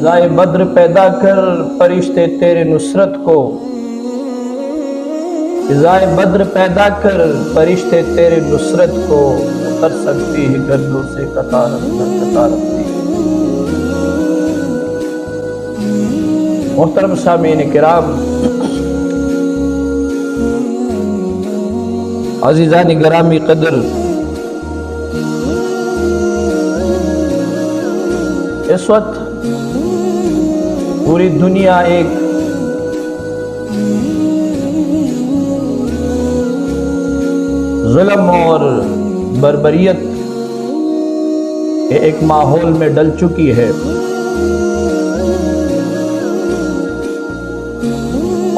فضائے بدر پیدا کر فرشتے تیرے نصرت کو، فضائے بدر پیدا کر فرشتے تیرے نصرت کو، اتر سکتی ہے گردوں سے قطارت در قطارت بھی۔ محترم سامعین کرام، عزیزان گرامی قدر، اس وقت پوری دنیا ایک ظلم اور بربریت کے ایک ماحول میں ڈل چکی ہے،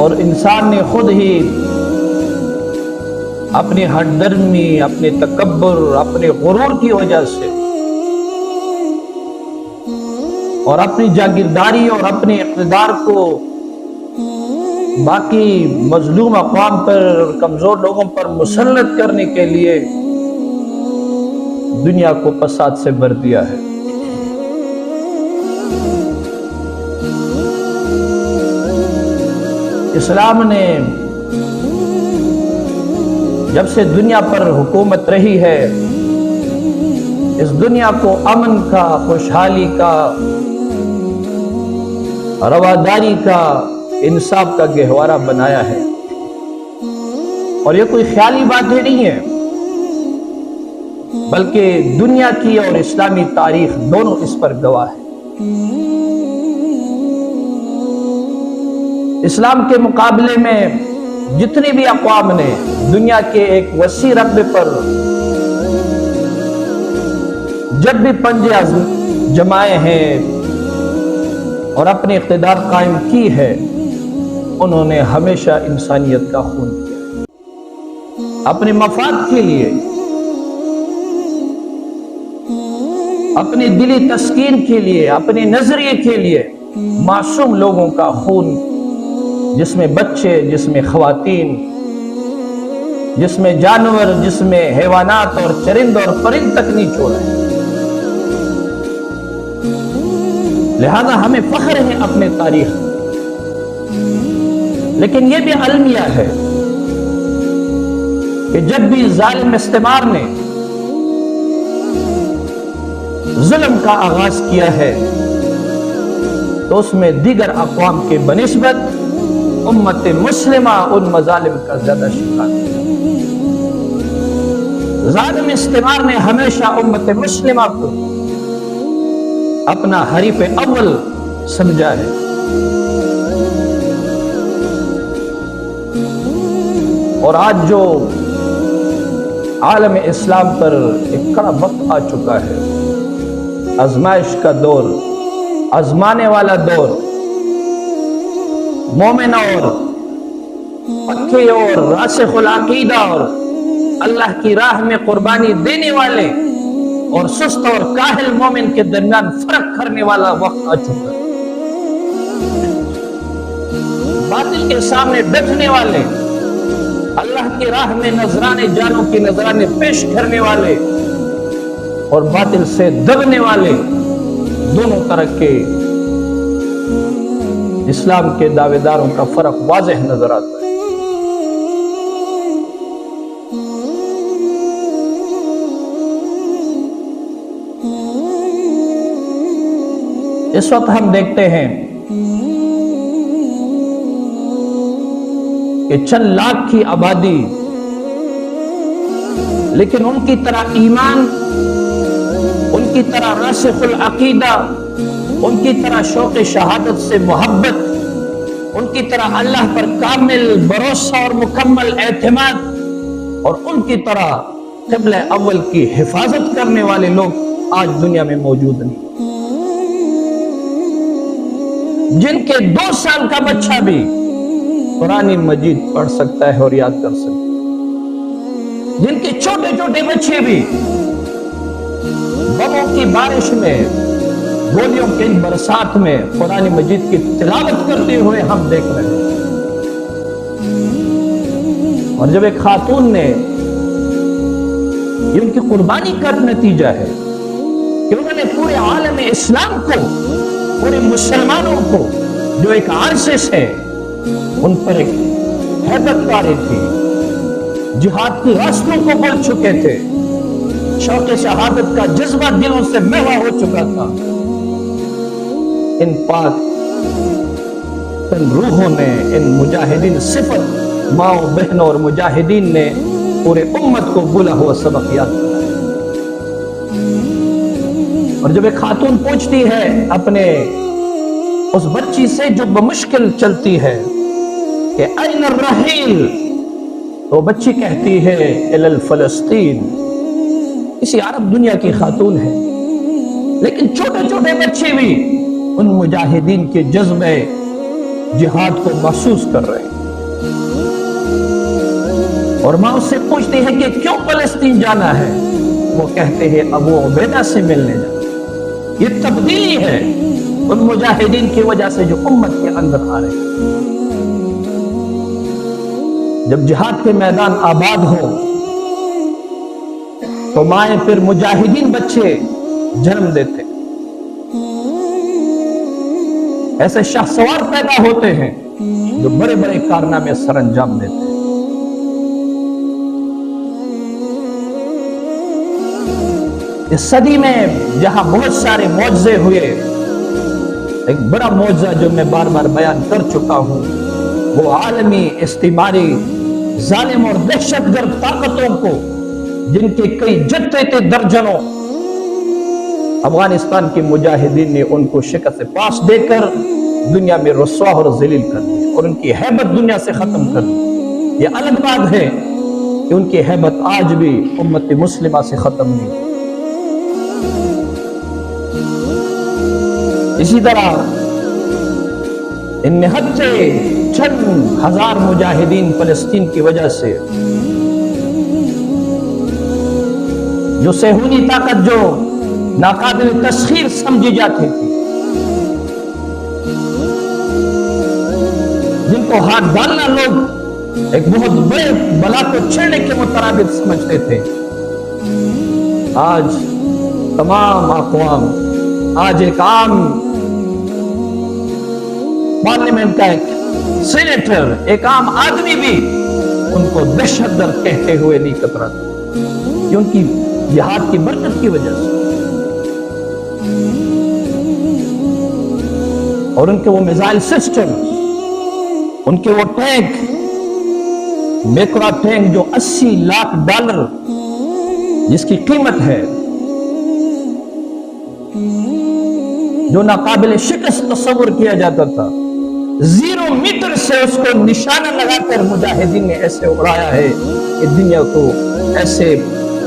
اور انسان نے خود ہی اپنی ہٹ درمی، اپنے تکبر، اپنے غرور کی وجہ سے اور اپنی جاگیرداری اور اپنے اقتدار کو باقی مظلوم اقوام پر اور کمزور لوگوں پر مسلط کرنے کے لیے دنیا کو فساد سے بھر دیا ہے۔ اسلام نے جب سے دنیا پر حکومت رہی ہے، اس دنیا کو امن کا، خوشحالی کا، رواداری کا، انصاف کا گہوارہ بنایا ہے، اور یہ کوئی خیالی باتیں نہیں ہیں، بلکہ دنیا کی اور اسلامی تاریخ دونوں اس پر گواہ ہے۔ اسلام کے مقابلے میں جتنی بھی اقوام نے دنیا کے ایک وسیع رقبے پر جب بھی پنجے جمائے ہیں اور اپنی اقتدار قائم کی ہے، انہوں نے ہمیشہ انسانیت کا خون کیا، اپنے مفاد کے لیے، اپنی دلی تسکین کے لیے، اپنے نظریے کے لیے معصوم لوگوں کا خون، جس میں بچے، جس میں خواتین، جس میں جانور، جس میں حیوانات اور چرند اور پرند تک نہیں چھوڑا ہے۔ لہذا ہمیں فخر ہے اپنے تاریخ، لیکن یہ بھی المیہ ہے کہ جب بھی ظالم استعمار نے ظلم کا آغاز کیا ہے تو اس میں دیگر اقوام کے بنسبت امت مسلمہ ان مظالم کا زیادہ شکار ہے۔ ظالم استعمار نے ہمیشہ امت مسلمہ کو اپنا حریف اول سمجھا ہے، اور آج جو عالم اسلام پر ایک کڑا وقت آ چکا ہے، آزمائش کا دور، آزمانے والا دور، مومن اور پکے اور راسخ العقیدہ اور اللہ کی راہ میں قربانی دینے والے اور سست اور کاہل مومن کے درمیان فرق کرنے والا وقت آ چکا ہے۔ باطل کے سامنے ڈٹنے والے، اللہ کی راہ میں نذرانے جانوں کی نذرانے پیش کرنے والے اور باطل سے دبنے والے، دونوں طرح کے اسلام کے دعوے داروں کا فرق واضح نظر آتا ہے۔ اس وقت ہم دیکھتے ہیں کہ چند لاکھ کی آبادی، لیکن ان کی طرح ایمان، ان کی طرح راسخ العقیدہ، ان کی طرح شوق شہادت سے محبت، ان کی طرح اللہ پر کامل بھروسہ اور مکمل اعتماد، اور ان کی طرح قبلہ اول کی حفاظت کرنے والے لوگ آج دنیا میں موجود نہیں، جن کے 2 سال کا بچہ بھی قرآن مجید پڑھ سکتا ہے اور یاد کر سکتا ہے، جن کے چھوٹے چھوٹے بچے بھی بموں کی بارش میں، گولیوں کے برسات میں قرآن مجید کی تلاوت کرتے ہوئے ہم دیکھ رہے ہیں۔ اور جب ایک خاتون نے، یہ ان کی قربانی کا نتیجہ ہے کہ انہوں نے پورے عالم اسلام کو پورے مسلمانوں کو جو ایک عرصے سے ان پر ایک ہیبت طاری تھی، جہاد کی راستوں کو بول چکے تھے، شوق شہادت کا جذبہ دلوں سے محو ہو چکا تھا، ان پاک ان روحوں نے، ان مجاہدین صفت ماؤں بہنوں اور مجاہدین نے پورے امت کو بولا ہوا سبق یاد کرایا۔ اور جب ایک خاتون پوچھتی ہے اپنے اس بچی سے جو بمشکل چلتی ہے کہ این الرحیل، تو بچی کہتی ہے الی فلسطین، کسی عرب دنیا کی خاتون ہے، لیکن چھوٹے چھوٹے بچے بھی ان مجاہدین کے جذبے جہاد کو محسوس کر رہے ہیں۔ اور ماں اس سے پوچھتی ہے کہ کیوں فلسطین جانا ہے؟ وہ کہتے ہیں ابو عبیدہ سے ملنے جانا۔ یہ تبدیلی ہے ان مجاہدین کی وجہ سے جو امت کے اندر آ رہے ہیں۔ جب جہاد کے میدان آباد ہو تو مائیں پھر مجاہدین بچے جنم دیتے، ایسے شاہ سوار پیدا ہوتے ہیں جو بڑے بڑے کارنامے سر انجام دیتے ہیں۔ اس صدی میں جہاں بہت سارے معجزے ہوئے، ایک بڑا معجزہ جو میں بار بار بیان کر چکا ہوں، وہ عالمی استعماری ظالم اور دہشت گرد طاقتوں کو، جن کے کئی جتھے تھے درجنوں، افغانستان کے مجاہدین نے ان کو شکست پاس دے کر دنیا میں رسوا اور ذلیل کر دی اور ان کی ہیبت دنیا سے ختم کر دی۔ یہ الگ بات ہے کہ ان کی ہیبت آج بھی امت مسلمہ سے ختم نہیں۔ اسی طرح ان نہتے چند ہزار مجاہدین فلسطین کی وجہ سے، جو صہیونی طاقت جو ناقابل تسخیر سمجھی جاتی تھی، جن کو ہاتھ ڈالنا لوگ ایک بہت بڑے بلا کو چھیڑنے کے مترادف سمجھتے تھے، آج تمام اقوام، آج ایک عام پارلیمنٹ کا ایک سینیٹر، ایک عام آدمی بھی ان کو دہشت گرد کہتے ہوئے نہیں کتراتا، یہ ان کی جہاد کی برکت کی وجہ سے۔ اور ان کے وہ میزائل سسٹم، ان کے وہ ٹینک، میکرا ٹینک جو $80 لاکھ جس کی قیمت ہے، جو ناقابل شکست تصور کیا جاتا تھا، 0 میٹر سے اس کو نشانہ لگا کر مجاہدین نے ایسے اڑایا ہے کہ دنیا کو ایسے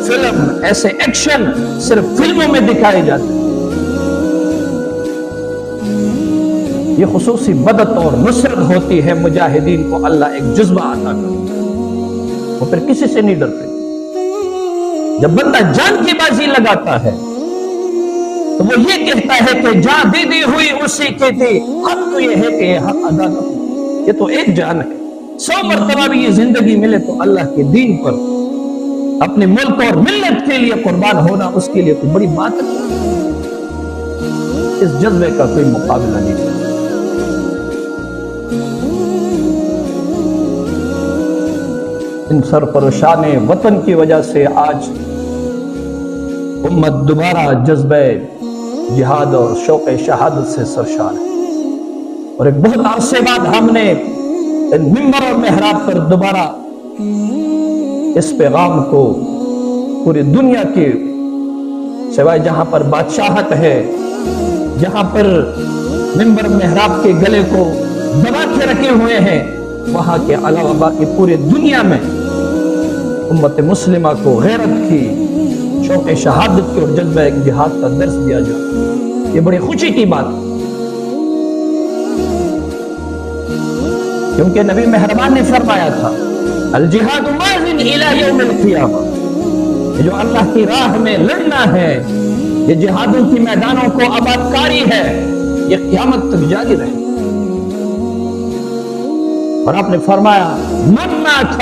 فلم، ایسے ایکشن صرف فلموں میں دکھائے جاتے ہیں۔ یہ خصوصی مدد اور نصرت ہوتی ہے، مجاہدین کو اللہ ایک جذبہ عطا کرتا ہے، وہ پھر کسی سے نہیں ڈرتے۔ جب بندہ جان کی بازی لگاتا ہے تو وہ یہ کہتا ہے کہ جان دی دی ہوئی اسی کی تھی، حق تو یہ ہے کہ یہ حق ادا نہ ہو، یہ تو ایک جان ہے، 100 مرتبہ بھی یہ زندگی ملے تو اللہ کے دین پر اپنے ملک اور ملت کے لیے قربان ہونا اس کے لیے کوئی بڑی بات ہے۔ اس جذبے کا کوئی مقابلہ نہیں ہے۔ ان سرپرشان وطن کی وجہ سے آج امت دوبارہ جذبہ جہاد اور شوق شہادت سے سرشار ہے، اور ایک بہت عرصے بعد ہم نے ممبر اور محراب پر دوبارہ اس پیغام کو پوری دنیا کی، سوائے جہاں پر بادشاہت ہے، جہاں پر ممبر محراب کے گلے کو دبا کے رکھے ہوئے ہیں، وہاں کے علاوہ باقی پوری دنیا میں امت مسلمہ کو غیرت کی، شوق شہادت کی اور جذبہ ایک جہاد کا درس دیا جائے، یہ بڑی خوشی کی بات ہے، کیونکہ نبی مہربان نے فرمایا تھا الجہاد ماضٍ الی یوم القیامہ، جو اللہ کی راہ میں لڑنا ہے، یہ جہادوں کی میدانوں کو آباد کاری ہے، یہ قیامت تک جاری رہے۔ اور آپ نے فرمایا من مات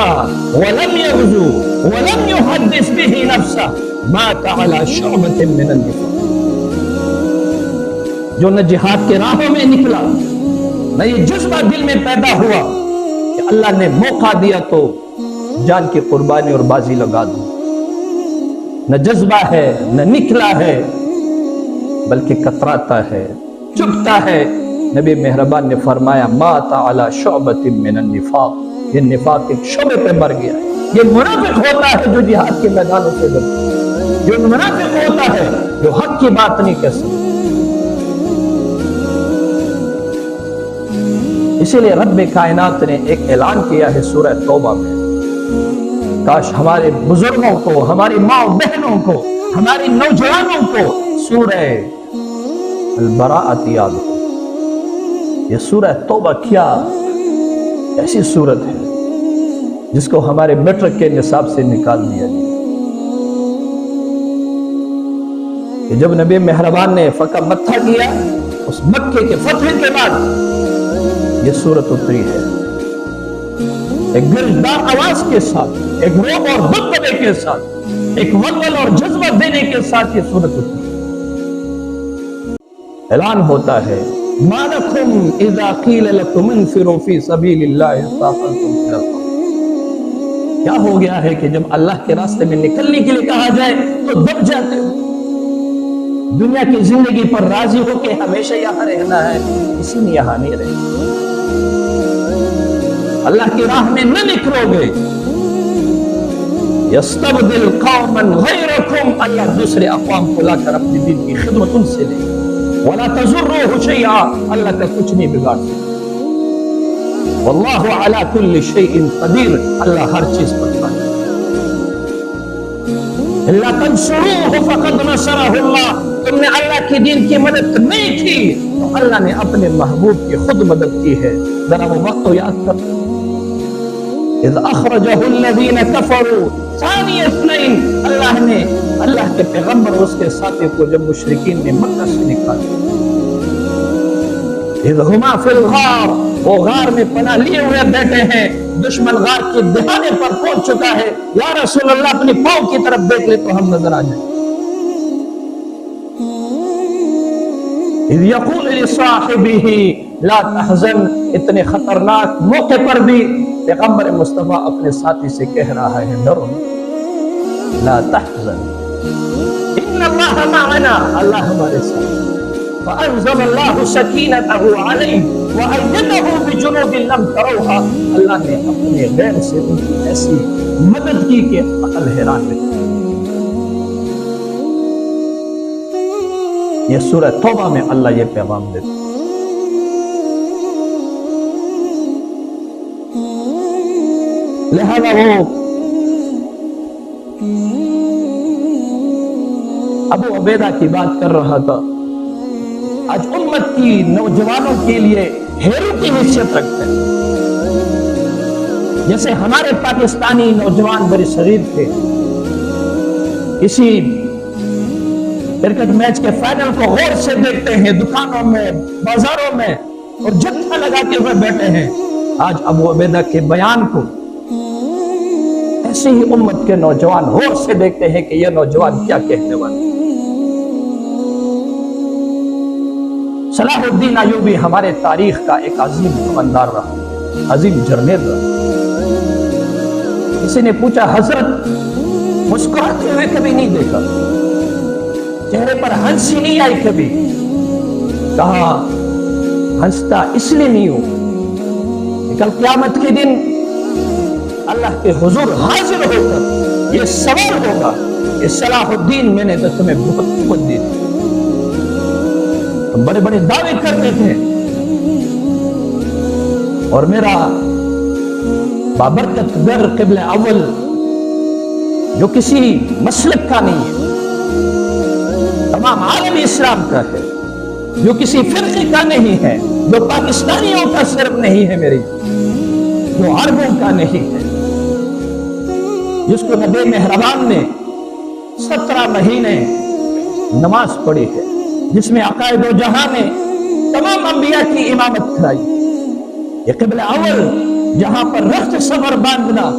ولم یغزو ولم یحدث به نفسه مات على شعبة من النفاق، جو نہ جہاد کے راہوں میں نکلا، نہ یہ جذبہ دل میں پیدا ہوا کہ اللہ نے موقع دیا تو جان کی قربانی اور بازی لگا دوں، نہ جذبہ ہے نہ نکلا ہے، بلکہ کتراتا ہے، چپتا ہے۔ نبی مہربان نے فرمایا مات علی شعبۃ من النفاق، یہ نفاق ایک شعبے پہ مر گیا ہے۔ یہ منافق ہوتا ہے جو جہاد کے میدانوں سے ڈرتا ہے، جو منافق ہوتا ہے جو حق کی بات نہیں کہہ سکتا۔ اسی لیے رب کائنات نے ایک اعلان کیا ہے سورہ توبہ میں، کاش ہمارے بزرگوں کو، ہماری ماں بہنوں کو، ہماری نوجوانوں کو سورہ البراءۃ یاد ہو۔ یہ سورہ توبہ کیا ایسی سورت ہے جس کو ہمارے میٹرک کے نصاب سے نکال دیا گیا کہ جب نبی مہربان نے فتح مکہ کیا، اس مکے کے فتح کے بعد یہ سورت اتری ہے، ایک گرجدار آواز کے ساتھ، ایک روب اور دبدبے کے ساتھ، ایک ولول اور جذبہ دینے کے ساتھ یہ سورت اتری۔ اعلان ہوتا ہے ما لکم اذا قیل لکم انفروا فی سبیل اللہ اثاقلتم الی الارض، کیا ہو گیا ہے کہ جب اللہ کے راستے میں نکلنے کے لیے کہا جائے تو دب جاتے ہو؟ دنیا کی زندگی پر راضی ہو کہ ہمیشہ یہاں رہنا ہے، کسی نے یہاں نہیں رہنا، اللہ کی راہ میں نہ نکلو گے، یستبدل قوما غیرکم، اللہ دوسرے اقوام کو لا کر اپنے دین کی خدمت ان سے لے، ولا تضروه شیئا، اللہ کا کچھ نہیں بگاڑ سکتا، واللہ علی کل شیء قدیر، اللہ ہر چیز پر قادر۔ الا تنصروه فقد نصرہ اللہ، تم نے اللہ کے دین کی مدد نہیں کی تو اللہ نے اپنے محبوب کی خود مدد کی ہے۔ ذرا وہ وقت تو یاد کر، اذ اخرجہ الذین کفروا ثانی اثنین، اللہ نے اللہ کے پیغمبر اور اس کے ساتھی کو جب مشرکین نے مکہ سے نکالا، اذ ہما فی الغار، وہ غار میں پناہ لیے ہوئے بیٹھے ہیں، دشمن غار کے دہانے پر پہنچ چکا ہے، یا رسول اللہ اپنی پاؤں کی طرف دیکھ لے تو ہم نظر آ جائیں۔ اذ یقول لصاحبہ لا تحزن، اتنے خطرناک موقع پر بھی پیغمبر مصطفیٰ اپنے ساتھی سے کہہ رہا ہے ڈرو لا تحزن ان اللہ معنا، اللہ ہمارے ساتھ۔ فانزل اللہ سکینتہ علیہ وأیدہ بجنود لم تروها، اللہ نے اپنے غیر سے ان کی ایسی مدد کی کہ عقل حیران رہی۔ یہ سورہ توبہ میں اللہ یہ پیغام دیتا ہے۔ لہذا وہ ابو عبیدہ کی بات کر رہا تھا، آج امت کی نوجوانوں کے لیے ہیرو کی حیثیت رکھتے ہیں، جیسے ہمارے پاکستانی نوجوان بڑے صغیر تھے، اسی کرکٹ میچ کے فائنل کو غور سے دیکھتے ہیں، دکانوں میں بازاروں میں اور جتھا لگاتے ہوئے بیٹھے ہیں۔ آج ابو عبیدہ کے بیان کو ایسے ہی امت کے نوجوان غور سے دیکھتے ہیں کہ یہ نوجوان کیا کہنے والے۔ صلاح الدین ایوبی ہمارے تاریخ کا ایک عظیم کماندار رہا، عظیم جرنیل رہا۔ کسی نے پوچھا حضرت مسکراتے ہوئے کبھی نہیں دیکھا، چہرے پر ہنسی نہیں آئی کبھی؟ کہا ہنستا اس لیے نہیں ہوں کہ کل قیامت کے دن اللہ کے حضور حاضر ہو کر یہ سوال ہوگا کہ صلاح الدین میں نے تو تمہیں بہت قوت دی تھی، تم بڑے بڑے دعوے کرتے تھے اور میرا بابرکت گر قبل اول جو کسی مسلک کا نہیں ہے، تمام عالم اسلام کا ہے، جو کسی فرقے کا نہیں ہے، جو پاکستانیوں کا صرف نہیں ہے، میری جو عربوں کا نہیں ہے، جس کو نبی مہربان نے 17 مہینے نماز پڑھی ہے، جس میں عقائد و جہاں نے تمام انبیاء کی امامت کرائی، یہ قبل اول جہاں پر رخت صبر باندھنا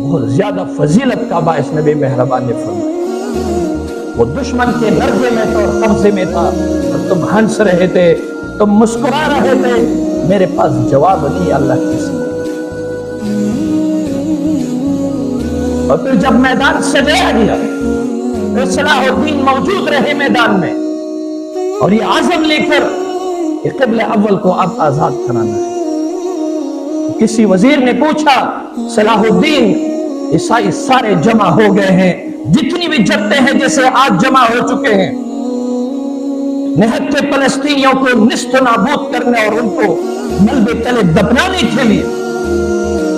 بہت زیادہ فضیلت کا باعث نبی مہربان نے فرمایا۔ وہ دشمن کے لرزے میں تھا اور قبضے میں تھا اور تم ہنس رہے تھے، تم مسکرا رہے تھے، میرے پاس جواب نہیں اللہ کی سے۔ اور پھر جب میدان سجایا گیا، پھر صلاح الدین موجود رہے میدان میں، اور یہ عزم لے کر کہ قبلہ اول کو اب آزاد کرانا ہے۔ کسی وزیر نے پوچھا، صلاح الدین عیسائی سارے جمع ہو گئے ہیں، جتنی بھی جتیں ہیں جیسے آج جمع ہو چکے ہیں، نہتے فلسطینیوں کو نست و نابود کرنے اور ان کو ملبے تلے دفنانے کے لیے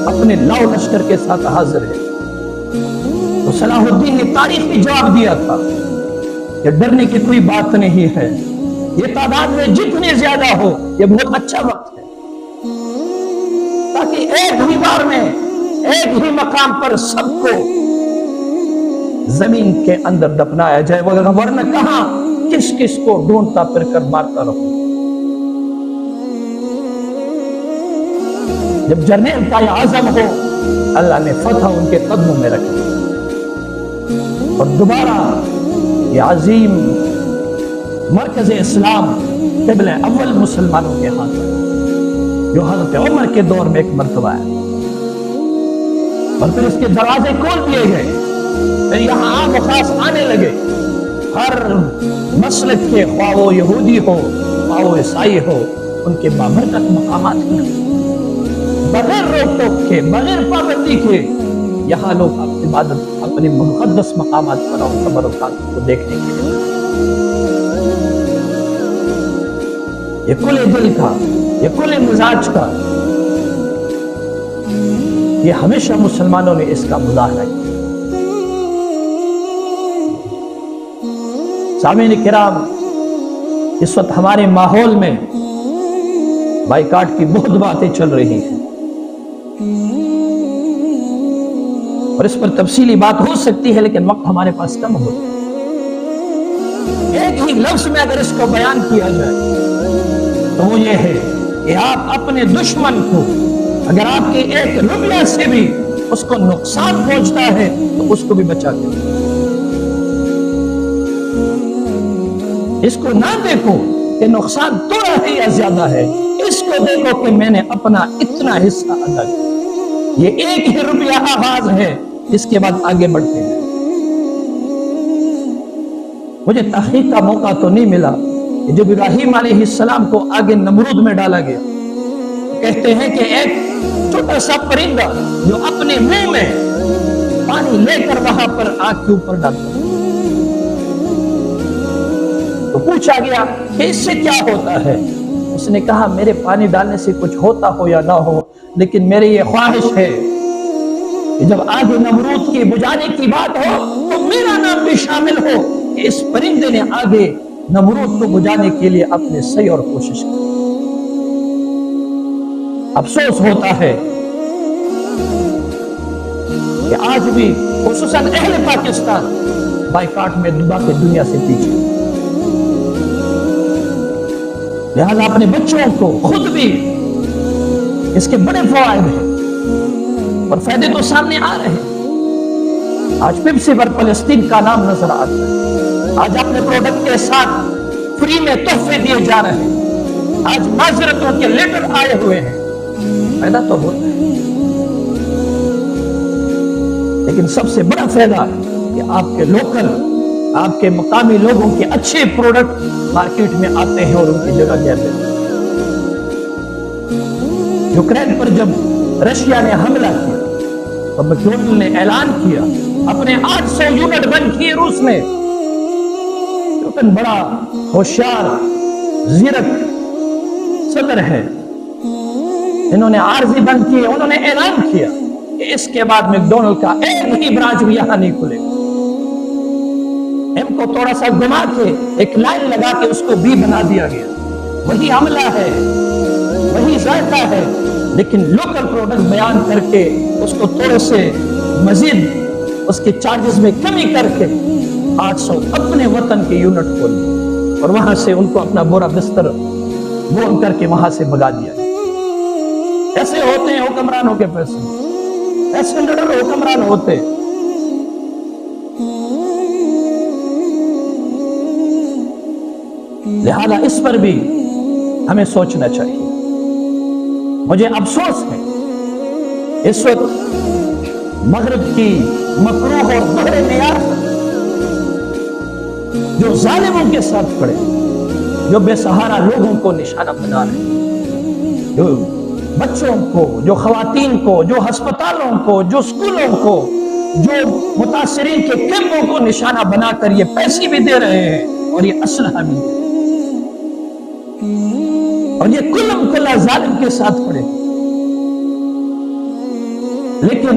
اپنے لاؤ لشکر کے ساتھ حاضر ہے۔ تو صلاح الدین نے تاریخی جواب دیا تھا کہ ڈرنے کی کوئی بات نہیں ہے، یہ تعداد میں جتنے زیادہ ہو یہ بہت اچھا وقت ہے، تاکہ ایک ہی بار میں ایک ہی مقام پر سب کو زمین کے اندر دفنایا جائے، ورنہ کہاں کس کس کو ڈھونڈتا پھر کر مارتا رہو۔ جب جرنیل کا یہ عزم ہو، اللہ نے فتح ان کے قدموں میں رکھی، اور دوبارہ یہ عظیم مرکز اسلام قبلہ اول مسلمانوں کے ہاتھ میں، جو حضرت عمر کے دور میں ایک مرتبہ ہے، اور پھر اس کے دروازے کھول دیے گئے، پھر یہاں عام و خاص آنے لگے، ہر مسلک کے، خواہ وہ یہودی ہو خواہ وہ عیسائی ہو، ان کے بابرکت مقامات ہیں، بغیر روک ٹوک کے، بغیر پابندی کے یہاں لوگ عبادت اپنے مقدس مقامات پر اور تبرکات کو دیکھنے کے لیے۔ یہ کل دل کا، یہ کل مزاج کا، یہ ہمیشہ مسلمانوں نے اس کا مظاہرہ کیا۔ سامعین کرام، اس وقت ہمارے ماحول میں بائیکاٹ کی بہت باتیں چل رہی ہیں، اور اس پر تفصیلی بات ہو سکتی ہے، لیکن وقت ہمارے پاس کم ہوتا ہے۔ ایک ہی لفظ میں اگر اس کو بیان کیا جائے تو وہ یہ ہے کہ آپ اپنے دشمن کو، اگر آپ کے ایک روپیہ سے بھی اس کو نقصان پہنچتا ہے تو اس کو بھی بچا کے اس کو نہ دیکھو کہ نقصان تھوڑا ہے یا زیادہ ہے، اس کو دیکھو کہ میں نے اپنا اتنا حصہ ادا کیا۔ یہ ایک ہی روپیہ آغاز ہے، اس کے بعد آگے بڑھتے ہیں۔ مجھے تحقیق کا موقع تو نہیں ملا کہ جب ابراہیم علیہ السلام کو آگے نمرود میں ڈالا گیا، کہتے ہیں کہ ایک چھوٹا سا پرندہ جو اپنے منہ میں پانی لے کر وہاں پر آگ کے اوپر ڈالتا، تو پوچھا گیا کہ اس سے کیا ہوتا ہے؟ اس نے کہا میرے پانی ڈالنے سے کچھ ہوتا ہو یا نہ ہو، لیکن میری یہ خواہش ہے کہ جب آگ نمرود کی بجھانے کی بات ہو تو میرا نام بھی شامل ہو کہ اس پرندے نے آگے نمرود کو بجھانے کے لیے اپنے صحیح اور کوشش کی۔ افسوس ہوتا ہے کہ آج بھی خصوصاً اہل پاکستان بائیکاٹ میں دبا کے دنیا سے پیچھے، لہذا اپنے بچوں کو، خود بھی اس کے بڑے فوائد ہیں اور فائدے تو سامنے آ رہے ہیں۔ آج پیپسی پر فلسطین کا نام نظر آتا ہے، آج اپنے پروڈکٹ کے ساتھ فری میں تحفے دیے جا رہے ہیں، آج معذرتوں کے لیٹر آئے ہوئے ہیں، فائدہ تو ہوتا ہے، لیکن سب سے بڑا فائدہ کہ آپ کے لوکل، آپ کے مقامی لوگوں کے اچھے پروڈکٹ مارکیٹ میں آتے ہیں اور ان کی جگہ گیا دیتے ہیں۔ یوکرین پر جب رشیا نے حملہ کیا تو میکڈونلڈ نے اعلان کیا، اپنے 800 یونٹ بند کیے روس نے۔ لیکن بڑا ہوشیار زیرک صدر ہے، انہوں نے عارضی بند کیے، انہوں نے اعلان کیا کہ اس کے بعد میکڈونلڈ کا ایک ہی برانچ بھی یہاں نہیں کھلے گا۔ ایم کو تھوڑا سا گھما کے ایک لائن لگا کے اس کو بی بنا دیا گیا، وہی عملہ ہے، وہی ذائقہ ہے، لیکن لوکل پروڈکٹ بیان کر کے اس کو تھوڑے سے مزید اس کے چارجز میں کمی کر کے 800 اپنے وطن کے یونٹ کھولے اور وہاں سے ان کو اپنا بورا بستر بون کر کے وہاں سے بھگا دیا۔ ایسے ہوتے ہیں حکمرانوں کے پیسے، ایسے نڈر حکمران ہوتے۔ لہذا اس پر بھی ہمیں سوچنا چاہیے۔ مجھے افسوس ہے اس وقت مغرب کی مکروہ اور دوہرے معیار جو ظالموں کے ساتھ کھڑے، جو بے سہارا لوگوں کو نشانہ بنا رہے، جو بچوں کو، جو خواتین کو، جو ہسپتالوں کو، جو اسکولوں کو، جو متاثرین کے کیمپوں کو نشانہ بنا کر یہ پیسے بھی دے رہے ہیں اور یہ اسلحہ بھی دے رہے ہیں، اور یہ کلم کلا ظالم کے ساتھ کھڑے۔ لیکن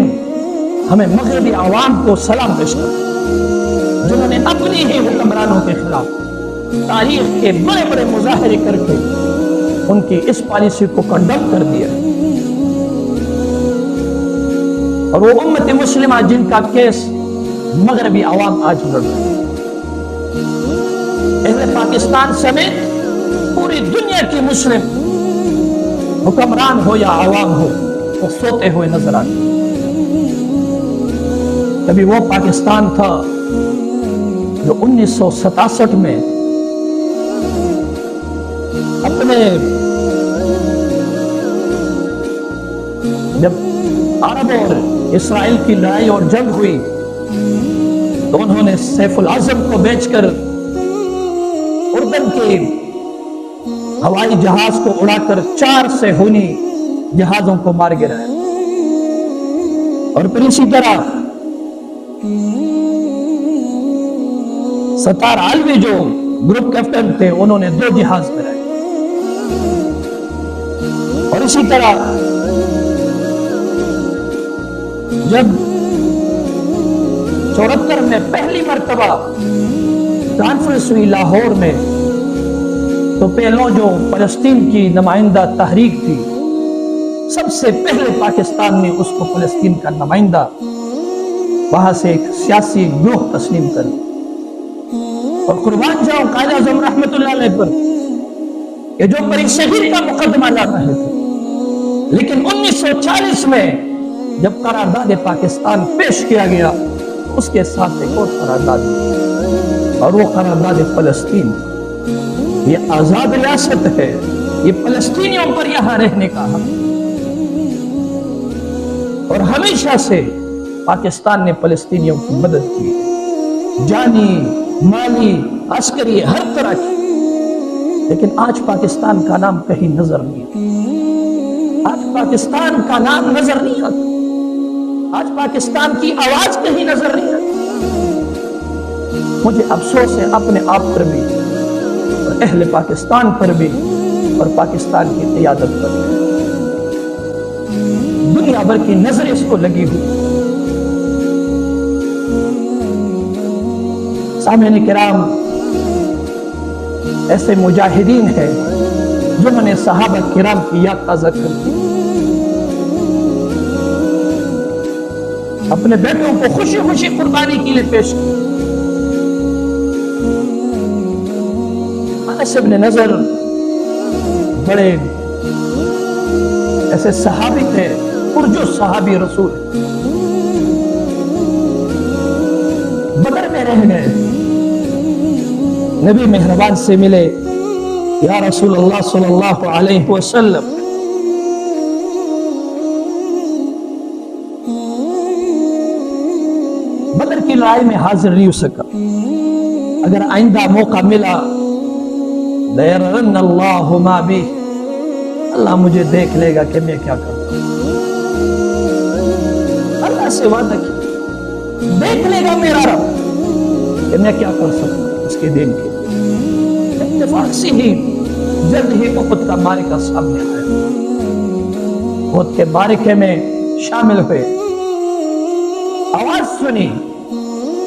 ہمیں مغربی عوام کو سلام پیش کرنا، جنہوں نے اپنی ہی حکمرانوں کے خلاف تاریخ کے بڑے بڑے مظاہرے کر کے ان کی اس پالیسی کو کنڈم کر دیا، اور وہ امت مسلمہ جن کا کیس مغربی عوام آج لڑ رہے ہیں۔ اہل پاکستان سمیت پوری دنیا کی مسلم حکمران ہو یا عوام ہو، وہ سوتے ہوئے نظر آتے۔ کبھی وہ پاکستان تھا جو 1967 میں اپنے جب عرب اور اسرائیل کی لڑائی اور جنگ ہوئی تو انہوں نے سیف العظم کو بیچ کر اردن کے ہوائی جہاز کو اڑا کر 4 صہیونی جہازوں کو مار گرایا، اور پھر اسی طرح ستار علوی جو گروپ کیپٹن تھے انہوں نے 2 جہاز گرائے، اور اسی طرح جب 74 میں پہلی مرتبہ کانفرنس ہوئی لاہور میں، تو پہلو جو فلسطین کی نمائندہ تحریک تھی، سب سے پہلے پاکستان نے اس کو فلسطین کا نمائندہ وہاں سے ایک سیاسی گروہ تسلیم کر لیا، اور قربان جاؤں قائد اعظم رحمت اللہ علیہ پر کہ جو بڑی شہید کا مقدمہ لا رہے تھے، لیکن 1940 میں جب قرارداد پاکستان پیش کیا گیا اس کے ساتھ ایک اور قرارداد دی، اور وہ قرارداد فلسطین، یہ آزاد ریاست ہے، یہ فلسطینیوں پر یہاں رہنے کا حق، اور ہمیشہ سے پاکستان نے فلسطینیوں کی مدد کی، جانی، مالی، عسکری، ہر طرح کی، لیکن آج پاکستان کا نام کہیں نظر نہیں آتا، آج پاکستان کا نام نظر نہیں آتا، آج پاکستان کی آواز کہیں نظر نہیں آتی۔ مجھے افسوس ہے اپنے آپ پر بھی، اور اہل پاکستان پر بھی، اور پاکستان کی قیادت پر بھی۔ دنیا بھر کی نظر اس کو لگی ہوئی۔ سامعین کرام، ایسے مجاہدین ہیں جنہوں نے صحابہ کرام کی یاد تازہ کر دی، اپنے بیٹوں کو خوشی خوشی قربانی کے لیے پیش کی۔ انس بن نضر بڑے ایسے صحابی تھے، پرجو صحابی رسول، بدر میں رہ گئے، نبی مہربان سے ملے، یا رسول اللہ صلی اللہ علیہ وسلم، بدر کی لڑائی میں حاضر نہیں ہو سکا، اگر آئندہ موقع ملا لَيَرَنَّ اللَّهُ مَا بِهِ، اللہ مجھے دیکھ لے گا کہ میں کیا کرتا ہوں۔ اللہ سے وعدہ کیا، دیکھ لے گا میرا رب کہ میں کیا کر سکتا ہوں اس کے دین کے۔ اتفاق سے ہی جلد ہی احد کا معرکہ سامنے آیا، احد کے معرکے میں شامل ہوئے، آواز سنی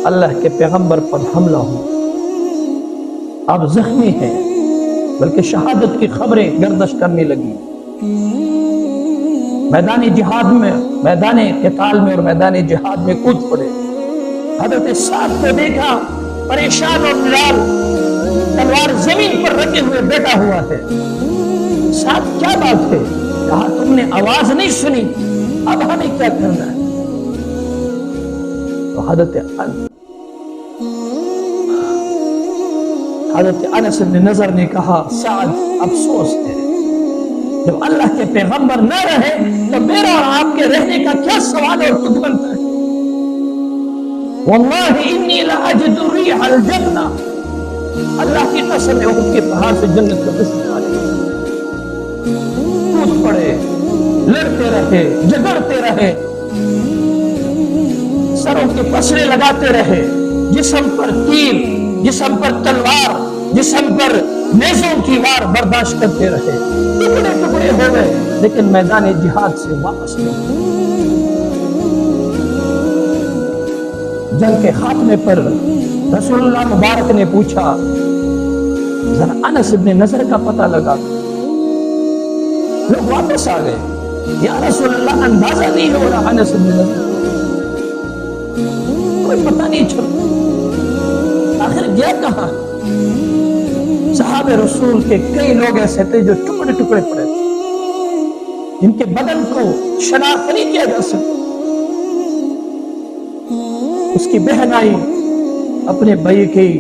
اللہ کے پیغمبر پر حملہ ہو، آپ زخمی ہیں، بلکہ شہادت کی خبریں گردش کرنے لگی، میدان جہاد میں، میدان قتال میں اور میدان جہاد میں کود پڑے۔ حضرت سعد کو دیکھا پریشان اور نڈال، تلوار زمین پر رکھے ہوئے بیٹھا ہوا ہے۔ سعد کیا بات ہے؟ کہا تم نے آواز نہیں سنی، اب ہمیں کیا کرنا ہے؟ حضرت انس بن نضر نے کہا سعد افسوس ہے، جب اللہ کے پیغمبر نہ رہے تو میرا اور آپ کے رہنے کا کیا سوال اور خود بنتا ہے؟ واللہ انی لاجد ریح الجنہ، اللہ کی قسم ہے احد کے پہاڑ سے جنت کا خوشبو آ رہی ہے۔ کود پڑے، لڑتے رہے، جھگڑتے رہے، سروں کے پسرے لگاتے رہے، جسم پر تیر، جسم پر تلوار، جسم پر نیزوں کی وار برداشت کرتے رہے، ٹکڑے ٹکڑے ہو گئے، لیکن میدان جہاد سے واپس نہیں۔ جنگ کے خاتمے پر رسول اللہ مبارک نے پوچھا، ذرا انس بن نضر کا پتہ لگا۔ لوگ واپس آ گئے، یا رسول اللہ اندازہ نہیں ہو رہا انس بن نضر، کوئی پتہ نہیں چلا، آخر گیا کہاں؟ صحابہ رسول کے کئی لوگ ایسے تھے جو ٹکڑے ٹکڑے پڑے تھے، جن کے بدن کو شناخت نہیں کیا جا سکتا۔ اس کی بہن آئی اپنے بھائی کی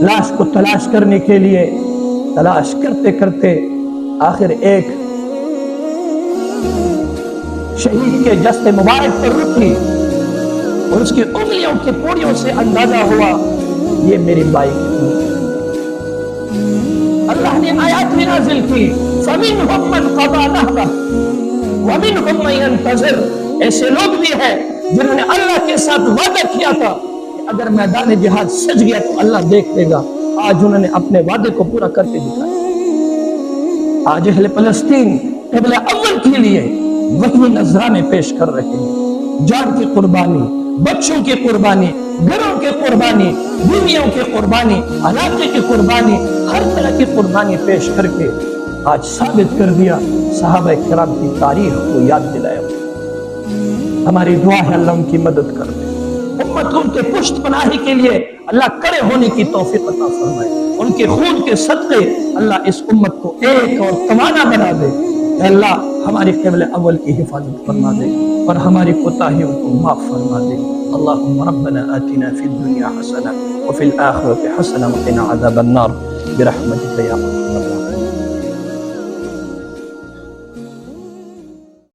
لاش کو تلاش کرنے کے لیے، تلاش کرتے کرتے آخر ایک شہید کے جسد مبارک پر رکی اور اس کی انگلیوں کی پوڑیوں سے اندازہ ہوا یہ میری بائی کی۔ اللہ نے آیات میں نازل کی، فَمِنْهُمْ مَنْ قَضَى نَحْبَهُ وَمِنْهُمْ مَنْ يَنْتَظِرُ، ایسے لوگ بھی ہیں جنہوں نے اللہ کے ساتھ وعدہ کیا تھا کہ اگر میدان جہاد سج گیا تو اللہ دیکھ لے گا، آج انہوں نے اپنے وعدے کو پورا کر کے دکھایا۔ آج اہل فلسطین قبلہ اول کے لیے وطنی نذرانے پیش کر رہے ہیں، جان کی قربانی، بچوں کی قربانی، گھروں کی قربانی، بیویوں کی قربانی، علاقے کی قربانی، ہر طرح کی قربانی پیش کر کے آج ثابت کر دیا، صحابہ کرام کی تاریخ کو یاد دلایا۔ ہماری دعا ہے اللہ ان کی مدد کر دے، امت ان کے پشت پناہی کے لیے اللہ کڑے ہونے کی توفیق عطا فرمائے، ان کے خون کے صدقے اللہ اس امت کو ایک اور توانا بنا دے۔ اے اللہ ہماری قبل اول کی حفاظت فرما دے اور ہماری کوتاہیوں کو معاف فرما دے۔ اللہم ربنا آتنا فی الدنیا حسنہ وفی الآخرۃ حسنہ وقنا عذاب النار برحمتک یا ارحم الراحمین۔